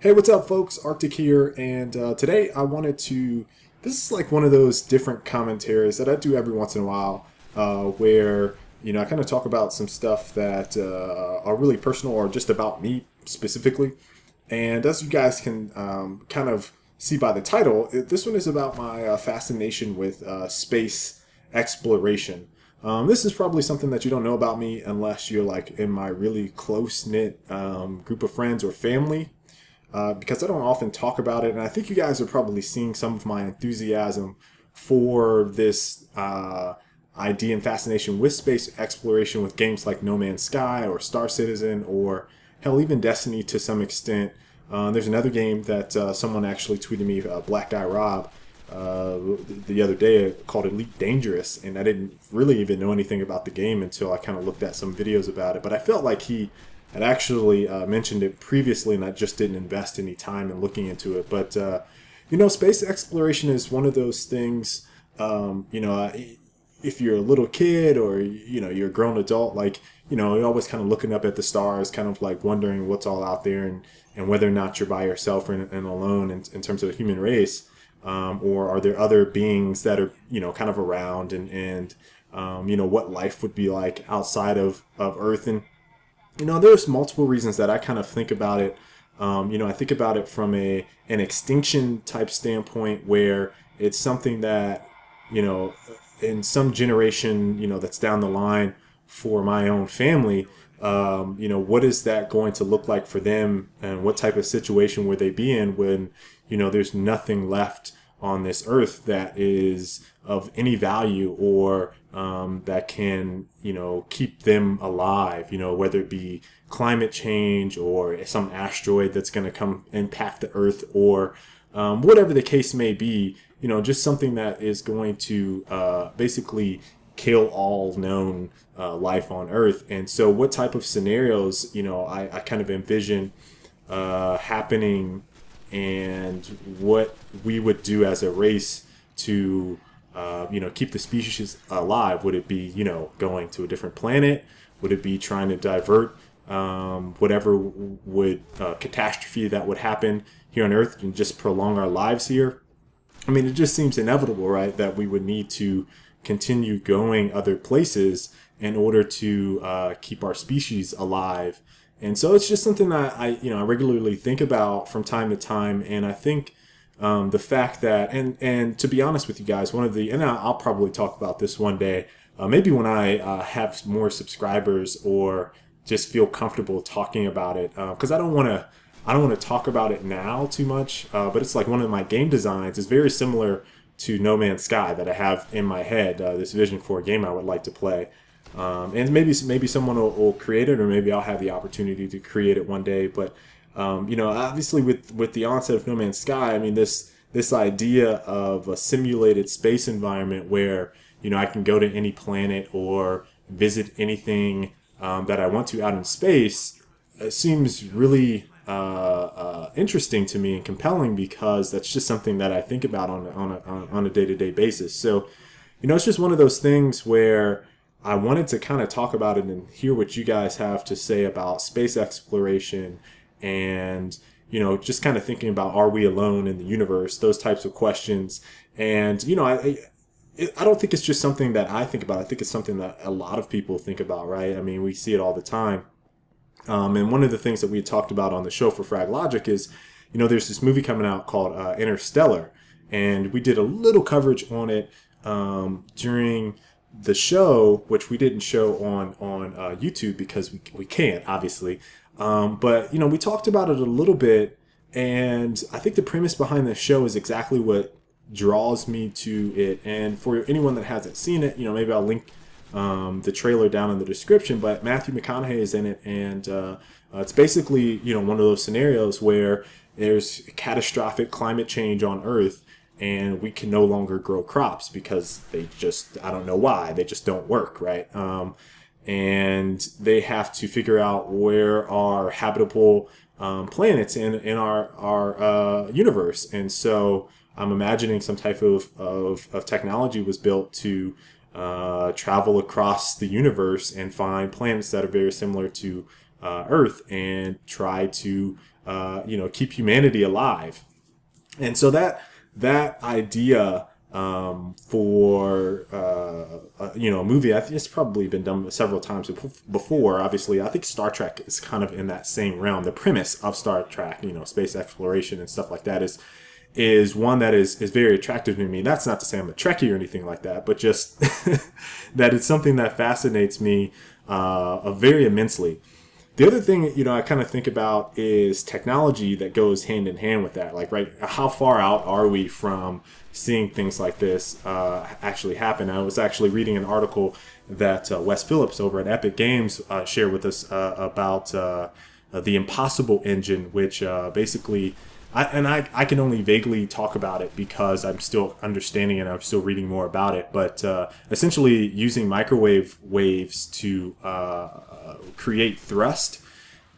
Hey, what's up, folks? Arctic here, and today I wanted to. This is like one of those different commentaries that I do every once in a while, where I kind of talk about some stuff that are really personal or just about me specifically. And as you guys can kind of see by the title, this one is about my fascination with space exploration. This is probably something that you don't know about me unless you're like in my really close knit group of friends or family because I don't often talk about it, and I think you guys are probably seeing some of my enthusiasm for this idea and fascination with space exploration with games like No Man's Sky or Star Citizen or hell, even Destiny to some extent. There's another game that someone actually tweeted me, Black Guy Rob, the other day called Elite Dangerous, and I didn't really even know anything about the game until I kind of looked at some videos about it, but I felt like he had actually mentioned it previously, and I just didn't invest any time in looking into it. But space exploration is one of those things. If you're a little kid or you're a grown adult, like you're always kind of looking up at the stars, kind of like wondering what's all out there, and whether or not you're by yourself and alone in terms of the human race, or are there other beings that are kind of around, and what life would be like outside of Earth. And there's multiple reasons that I kind of think about it. I think about it from an extinction type standpoint, where it's something that, in some generation, that's down the line for my own family, what is that going to look like for them, and what type of situation would they be in when, there's nothing left on this earth that is of any value, or that can keep them alive, whether it be climate change or some asteroid that's going to come impact the earth, or whatever the case may be, just something that is going to basically kill all known life on earth. And so what type of scenarios I kind of envision happening, and what we would do as a race to keep the species alive. Would it be going to a different planet? Would it be trying to divert whatever would catastrophe that would happen here on Earth and just prolong our lives here? I mean, it just seems inevitable, right, that we would need to continue going other places in order to keep our species alive. And so it's just something that I regularly think about from time to time. And I think the fact that, and to be honest with you guys, and I'll probably talk about this one day, maybe when I have more subscribers or just feel comfortable talking about it, because I don't want to talk about it now too much. But it's like one of my game designs is very similar to No Man's Sky that I have in my head, this vision for a game I would like to play. And maybe someone will create it, or maybe I'll have the opportunity to create it one day. But obviously with the onset of No Man's Sky, I mean this idea of a simulated space environment where I can go to any planet or visit anything that I want to out in space seems really interesting to me and compelling, because that's just something that I think about on a day-to-day basis. So it's just one of those things where I wanted to kind of talk about it and hear what you guys have to say about space exploration, and just kind of thinking about, are we alone in the universe, those types of questions. And I don't think it's just something that I think about. I think it's something that a lot of people think about, right? I mean, we see it all the time. And one of the things that we talked about on the show for Frag Logic is, there's this movie coming out called Interstellar, and we did a little coverage on it during the show, which we didn't show on YouTube because we can't, obviously. But we talked about it a little bit, and I think the premise behind the show is exactly what draws me to it. And for anyone that hasn't seen it, maybe I'll link the trailer down in the description. But Matthew McConaughey is in it, and it's basically one of those scenarios where there's catastrophic climate change on Earth, and we can no longer grow crops because they just, I don't know why, they just don't work, right? And they have to figure out where are habitable planets in our universe. And so I'm imagining some type of technology was built to travel across the universe and find planets that are very similar to Earth, and try to keep humanity alive. And so that idea for a movie, I think it's probably been done several times before. Obviously, I think Star Trek is kind of in that same realm. The premise of Star Trek, space exploration and stuff like that, is one that is very attractive to me. That's not to say I'm a Trekkie or anything like that, but just that it's something that fascinates me very immensely. The other thing, I kind of think about is technology that goes hand in hand with that. Like, right, how far out are we from seeing things like this actually happen? I was actually reading an article that Wes Phillips over at Epic Games shared with us about the Impossible engine, which basically, I can only vaguely talk about it because I'm still understanding it. I'm still reading more about it. But essentially using microwave waves to create thrust.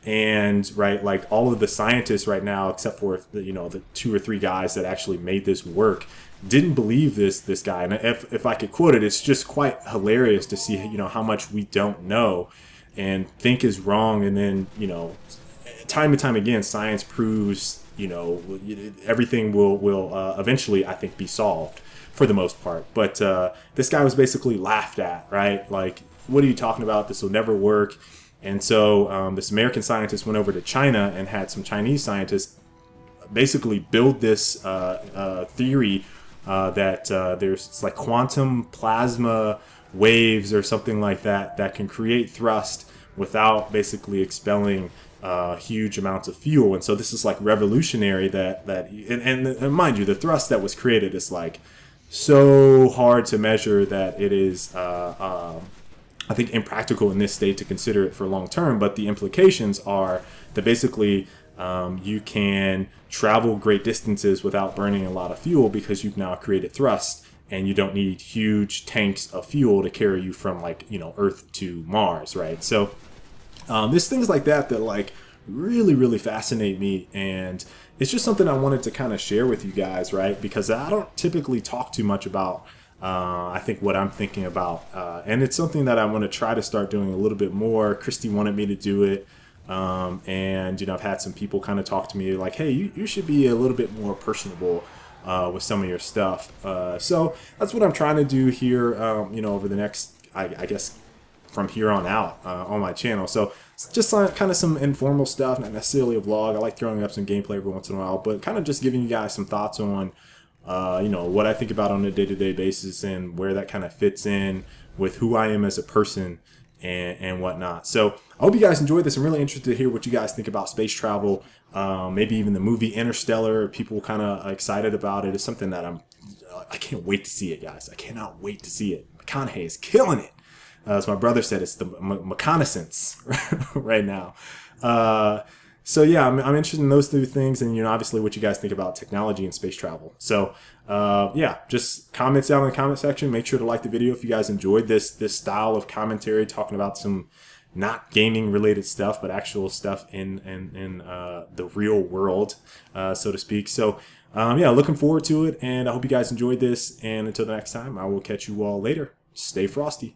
And right, like all of the scientists right now, except for the 2 or 3 guys that actually made this work, didn't believe this guy. And if I could quote it, it's just quite hilarious to see how much we don't know and think is wrong. And then time and time again, science proves everything will eventually, I think, be solved for the most part. But this guy was basically laughed at, right? Like, what are you talking about? This will never work. And so this American scientist went over to China and had some Chinese scientists basically build this theory that there's like quantum plasma waves or something like that can create thrust without basically expelling huge amounts of fuel. And so this is like revolutionary and mind you, the thrust that was created is like so hard to measure that it is I think impractical in this state to consider it for long term. But the implications are that basically you can travel great distances without burning a lot of fuel because you've now created thrust, and you don't need huge tanks of fuel to carry you from Earth to Mars, right? So there's things like that like really fascinate me, and it's just something I wanted to kind of share with you guys, right? Because I don't typically talk too much about I think what I'm thinking about, and it's something that I want to try to start doing a little bit more. Christy wanted me to do it, and I've had some people kind of talk to me like, hey, you should be a little bit more personable with some of your stuff. So that's what I'm trying to do here, over the next, I guess, from here on out on my channel. So it's just kind of some informal stuff, not necessarily a vlog. I like throwing up some gameplay every once in a while, but kind of just giving you guys some thoughts on what I think about on a day-to-day basis and where that kind of fits in with who I am as a person and whatnot. So I hope you guys enjoyed this. I'm really interested to hear what you guys think about space travel, maybe even the movie Interstellar. People kind of excited about it. It's something that I can't wait to see it, guys. I cannot wait to see it. McConaughey is killing it. As my brother said, it's the reconnaissance right now. So yeah, I'm interested in those 2 things, and obviously what you guys think about technology and space travel. So yeah, just comments down in the comment section. Make sure to like the video if you guys enjoyed this style of commentary, talking about some not gaming related stuff, but actual stuff in the real world, so to speak. So yeah, looking forward to it, and I hope you guys enjoyed this. And until the next time, I will catch you all later. Stay frosty.